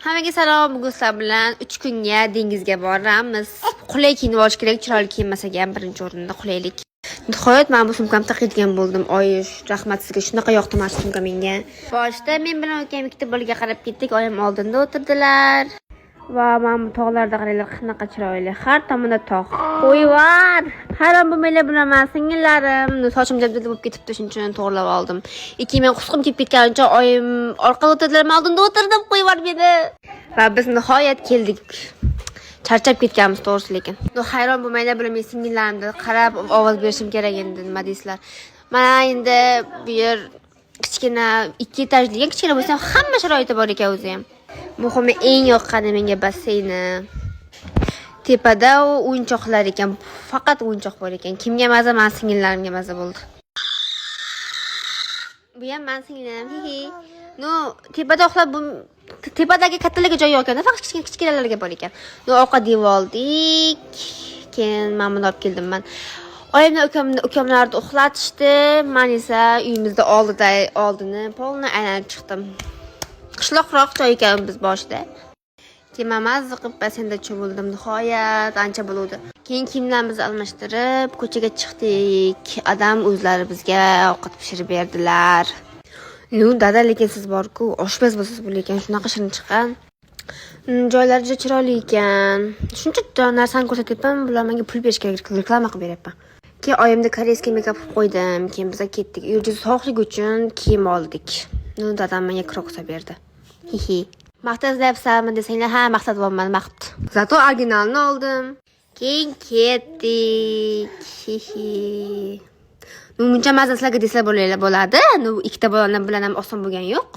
Hammaga salom. Bugun sizlar bilan 3 kunga dengizga boramiz. Qulay kiyinib olish kerak, chiroyli kiyinmasak ham birinchi o'rinda qulaylik. Nihoyat men bu sumkamni taqiydigan bo'ldim. Oyish, rahmat sizga. Shunaqa yoqdi mana sumka menga. Boshida men bilan ukam ikkita bolaga qarab ketdik. Oyim oldinda o'tirdilar. Va mana bu tog'larda qaranglar, qanaqa chiroyli. Har tomonda tog'. Qo'yvar. Hayron bo'lmanglar bilaman, singillarim. Sochim jabdada bo'lib ketibdi, shuning uchun to'g'rilab oldim. Men qusqim kelib ketganicha oyim orqada o'tirdilar, men oldinda o'tirdim, qo'yvar meni. Va biz nihoyat keldik. Charchab ketganmiz to'g'risi, lekin. Hayron bo'lmanglar bilaman, singillarimga qarab ovoz berishim kerak endi, nima deysizlar. Mana endi bu yer kichkina 2 etajli, kichkina bo'lsa ham hamma sharoiti bor ekan o'zi ham. Muhimi eng yoqqani menga basseyni. Tepada o'yinchoqlar ekan, faqat o'yinchoq bor ekan. Kimga maza, men singillarimga maza bo'ldi. Bu ham men singlim. Tepada uxlab tepadagi kattalarga joy yo'q ekan, faqat kichkinalarga bor ekan. Ovqat yeb oldik. Keyin men buni olib keldim men. Oyimni ukamlarni uxlatishdi. Men esa uyimizda oldini polni aylanib chiqdim. Qishloqroq joy ekan biz boshida. Keyin mazza qilib bassenda cho'mildim. Nihoyat ancha bo'ldi. Keyin kiyimlarimizni almashtirib ko'chaga chiqdik. Adam o'zlari bizga ovqat pishirib berdilar. Dada, lekin siz bor-ku, oshpaz bo'lsiz bo'lar shunaqa shirin chiqqan. Joylari juda chiroyli ekan. Shuncha narsani ko'rsatyapman, bular menga pul berish kerak, reklama qilib beryapman. Keyin oyimda koreyskiy mekap qilib qo'ydim. Keyin biz ketdik. Uyda sovuqlik uchun kiyim oldik. Dadam menga kroksa berdi. Maqtazlayapsanmi desanglar, ha, maqtadyapman, maqt. Zato originalni oldim. Keyin ketdik. Muncha mazza sizlarga deslar bo'ladi. Ikkita bolalar bilan ham oson bo'lgan yo'q.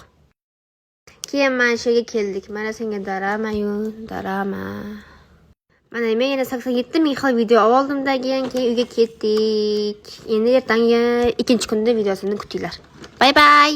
Keyin mana shu yerga keldik. Mana senga darama. Mana men yana 87 ming xil video oldim-da, keyin uyga ketdik. Endi ertangi ikkinchi kunda videosini kutinglar. Bay bay.